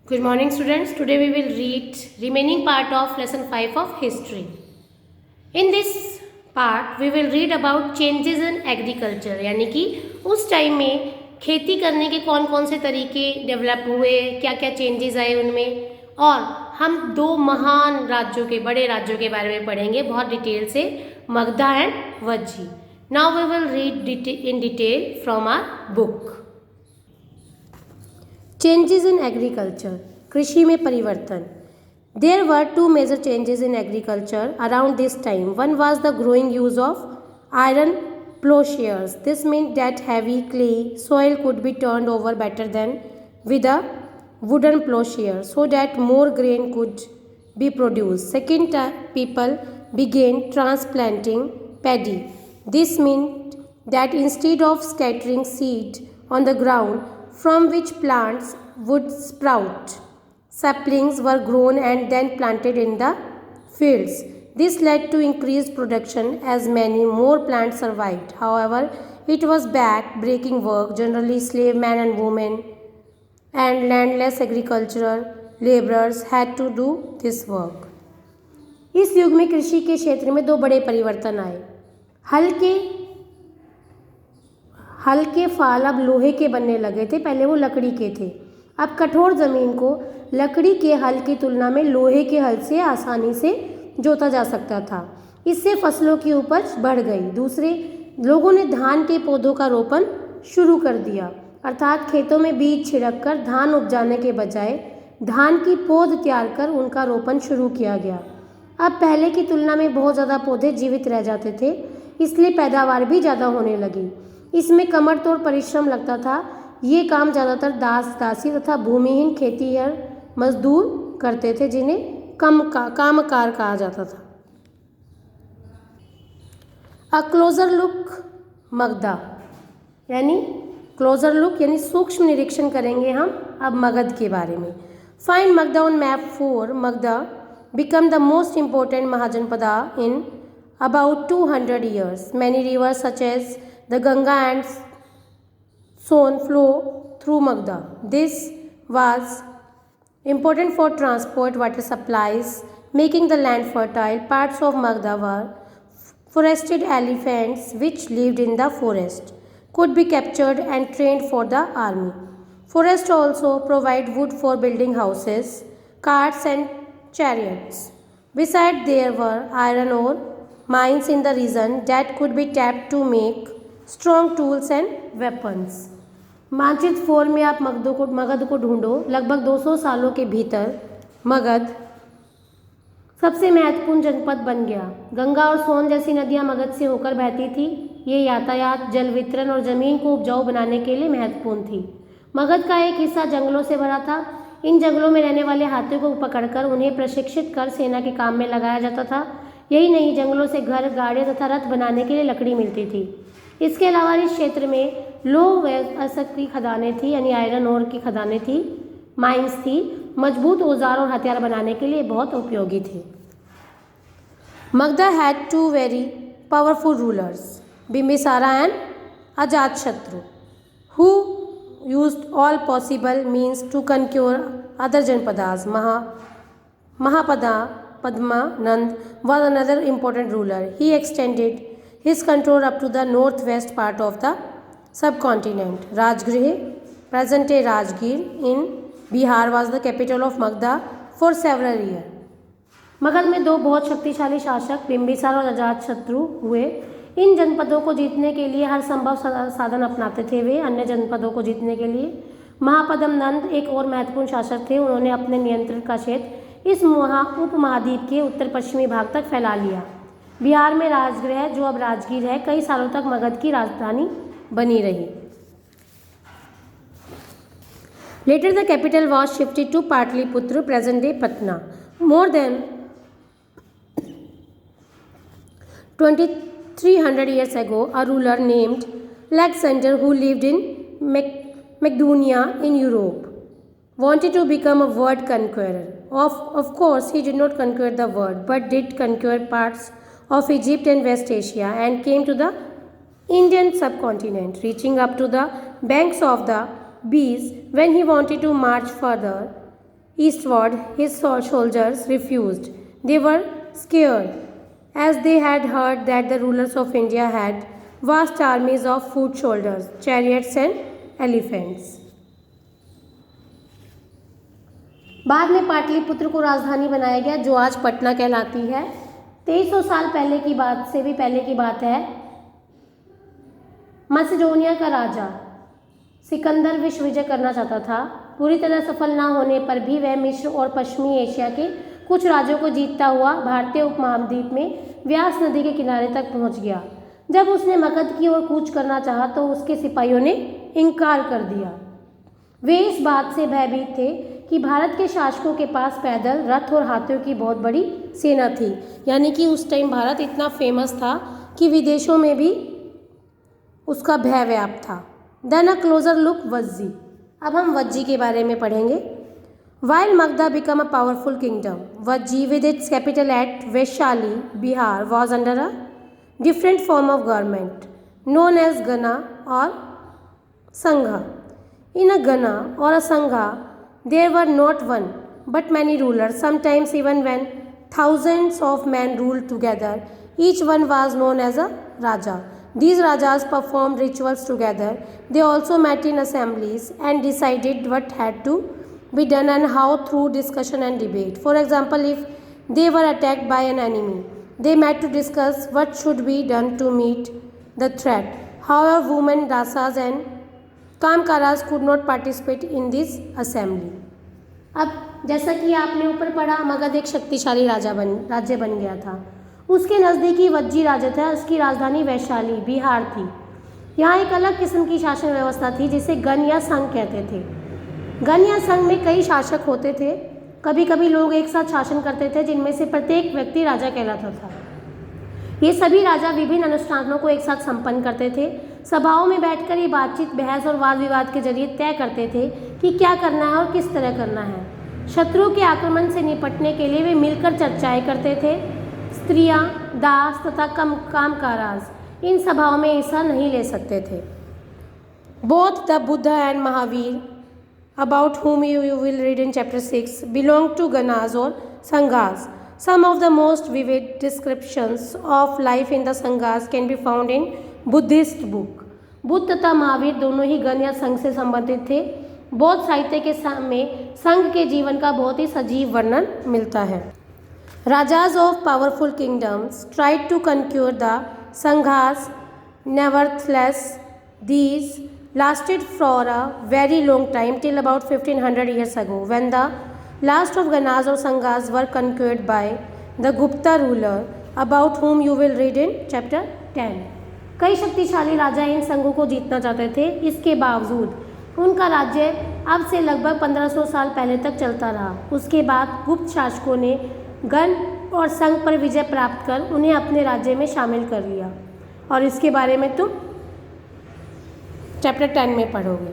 Good morning students. Today we will read remaining part of lesson 5 of history. In this part we will read about changes in agriculture यानी कि उस time में खेती करने के कौन कौन से तरीके डेवलप हुए, क्या क्या चेंजेस आए उनमें, और हम दो महान राज्यों के बड़े राज्यों के बारे में पढ़ेंगे बहुत डिटेल से, Magadha and Vajji. Now we will read in detail from our book. Changes in agriculture, कृषि में परिवर्तन. There were two major changes in agriculture around this time. One was the growing use of iron plowshares. This meant that heavy clay soil could be turned over better than with a wooden plowshare, so that more grain could be produced. Second, people began transplanting paddy. This meant that instead of scattering seed on the ground from which plants would sprout, saplings were grown and then planted in the fields. This led to increased production as many more plants survived. However, it was back-breaking work. Generally, slave men and women and landless agricultural laborers had to do this work. इस युग में कृषि के क्षेत्र में दो बड़े परिवर्तन आए. हल के फाल अब लोहे के बनने लगे थे, पहले वो लकड़ी के थे. अब कठोर ज़मीन को लकड़ी के हल की तुलना में लोहे के हल से आसानी से जोता जा सकता था. इससे फसलों की उपज बढ़ गई. दूसरे, लोगों ने धान के पौधों का रोपण शुरू कर दिया, अर्थात खेतों में बीज छिड़ककर धान उपजाने के बजाय धान की पौध तैयार कर उनका रोपण शुरू किया गया. अब पहले की तुलना में बहुत ज़्यादा पौधे जीवित रह जाते थे, इसलिए पैदावार भी ज़्यादा होने लगी. इसमें कमर तोड़ परिश्रम लगता था. ये काम ज़्यादातर दास दासी तथा भूमिहीन खेतीहर मजदूर करते थे, जिन्हें कामकार कहा जाता था. अ क्लोजर लुक मगधा, यानी क्लोजर लुक यानी सूक्ष्म निरीक्षण करेंगे हम अब मगध के बारे में. Find Magadha on map 4. Magadha become the most important Mahajanapada in about 200 years. Many rivers such as the Ganga and Son flow through Magda. This was important for transport, water supplies, making the land fertile. Parts of Magda were forested. Elephants, which lived in the forest, could be captured and trained for the army. Forests also provide wood for building houses, carts and chariots. Besides, there were iron ore mines in the region that could be tapped to make strong tools and weapons. मानचित्र 4 में आप मगध को ढूंढो. लगभग 200 सालों के भीतर मगध सबसे महत्वपूर्ण जनपद बन गया. गंगा और सोन जैसी नदियां मगध से होकर बहती थी. ये यातायात, जल वितरण और ज़मीन को उपजाऊ बनाने के लिए महत्वपूर्ण थी. मगध का एक हिस्सा जंगलों से भरा था. इन जंगलों में रहने वाले हाथियों को पकड़कर उन्हें प्रशिक्षित कर सेना के काम में लगाया जाता था. यही नहीं, जंगलों से घर, गाड़ियाँ तथा रथ बनाने के लिए लकड़ी मिलती थी. इसके अलावा इस क्षेत्र में लोह व असक की खदानें थी, यानी आयरन ओर की खदानें थी, माइंस थी. मजबूत औजार और हथियार बनाने के लिए बहुत उपयोगी थे. Magadha had two very powerful rulers, Bimbisara and Ajatashatru, who used all possible means to conquer other janapadas. Padmanand was another important ruler. He extended his control up to the northwest part of the subcontinent. Rajgriha, present-day Rajgir in Bihar, was the capital of Magधा for several years. Magadh में दो बहुत शक्तिशाली शासक बिम्बिसार और अजातशत्रु हुए. इन जनपदों को जीतने के लिए हर संभव साधन अपनाते थे. वे अन्य जनपदों को जीतने के लिए महापद्मनंद एक और महत्वपूर्ण शासक थे. उन्होंने अपने नियंत्रण का क्षेत्र इस उपमहाद्वीप के उत्तर पश्चिमी भाग तक फैला लिया. बिहार में राजगृह, जो अब राजगीर है, कई सालों तक मगध की राजधानी बनी रही. Later the capital was shifted to Pataliputra, present day Patna. More than 2300 years ago, a ruler named Alexander, who lived in Macedonia in Europe, wanted to become a world conqueror. Of course, he did not conquer the world, but did conquer parts of Egypt and West Asia, and came to the Indian subcontinent, reaching up to the banks of the Beas. When he wanted to march further, eastward. His soldiers refused. They were scared, as they had heard that the rulers of India had vast armies of foot soldiers, chariots and elephants. बाद में पाटलिपुत्र को राजधानी बनाया गया, जो आज पटना कहलाती है। 2300 साल पहले की बात से भी पहले की बात है। मैसेडोनिया का राजा सिकंदर विश्व विजय करना चाहता था। पूरी तरह सफल ना होने पर भी वह मिस्र और पश्चिमी एशिया के कुछ राज्यों को जीतता हुआ भारतीय उपमहाद्वीप में व्यास नदी के किनारे तक पहुंच गया। जब उसने मगध की ओर कूच करना चाहा तो उसके सिपाहियों ने इनकार कर दिया। वे इस बात से भयभीत थे कि भारत के शासकों के पास पैदल, रथ और हाथियों की बहुत बड़ी सेना थी। यानी कि उस टाइम भारत इतना फेमस था कि विदेशों में भी उसका भय व्याप्त था। देन अ क्लोजर लुक वज्जी। अब हम वज्जी के बारे में पढ़ेंगे। While Magda became a powerful kingdom, Vajji with its capital at Vaishali, Bihar, was under a different form of government known as Gana or Sangha. In a Gana or a Sangha, there were not one but many rulers. Sometimes even when thousands of men ruled together, each one was known as a Raja. These Rajas performed rituals together. They also met in assemblies and decided what had to be done and how through discussion and debate. For example, if they were attacked by an enemy, they met to discuss what should be done to meet the threat. However, women, dasas and कामकारास could not participate in this assembly. अब जैसा कि आपने ऊपर पढ़ा, मगध एक शक्तिशाली राज्य बन गया था। उसके नज़दीकी वज्जी राज्य था। उसकी राजधानी वैशाली, बिहार थी। यहाँ एक अलग किस्म की शासन व्यवस्था थी जिसे गण या संघ कहते थे। गण या संघ में कई शासक होते थे। कभी कभी लोग एक साथ शासन करते थे, जिनमें से प्रत्येक व्यक्ति राजा कहलाता था। ये सभी राजा विभिन्न अनुष्ठानों को एक साथ संपन्न करते थे। सभाओं में बैठकर ये बातचीत, बहस और वाद विवाद के जरिए तय करते थे कि क्या करना है और किस तरह करना है। शत्रु के आक्रमण से निपटने के लिए वे मिलकर चर्चाएं करते थे। स्त्रियां, दास तथा कामकाराज इन सभाओं में हिस्सा नहीं ले सकते थे। Both the Buddha and Mahavir, about whom you will read in chapter 6, belong to Ganas or Sanghas. Some of the most vivid descriptions of life in the Sanghas can be found in Buddhist book. Buddha तथा महावीर दोनों ही गण या संघ से संबंधित थे। बौद्ध साहित्य के में संघ के जीवन का बहुत ही सजीव वर्णन मिलता है। Rajas of powerful kingdoms tried to conquer the Sanghas. Nevertheless, these lasted for a very long time, till about 1500 years ago, when the last of Ganas or Sanghas were conquered by the Gupta ruler, about whom you will read in chapter 10. कई शक्तिशाली राजा इन संघों को जीतना चाहते थे। इसके बावजूद उनका राज्य अब से लगभग 1500 साल पहले तक चलता रहा। उसके बाद गुप्त शासकों ने गण और संघ पर विजय प्राप्त कर उन्हें अपने राज्य में शामिल कर लिया। और इसके बारे में तुम चैप्टर 10 में पढ़ोगे।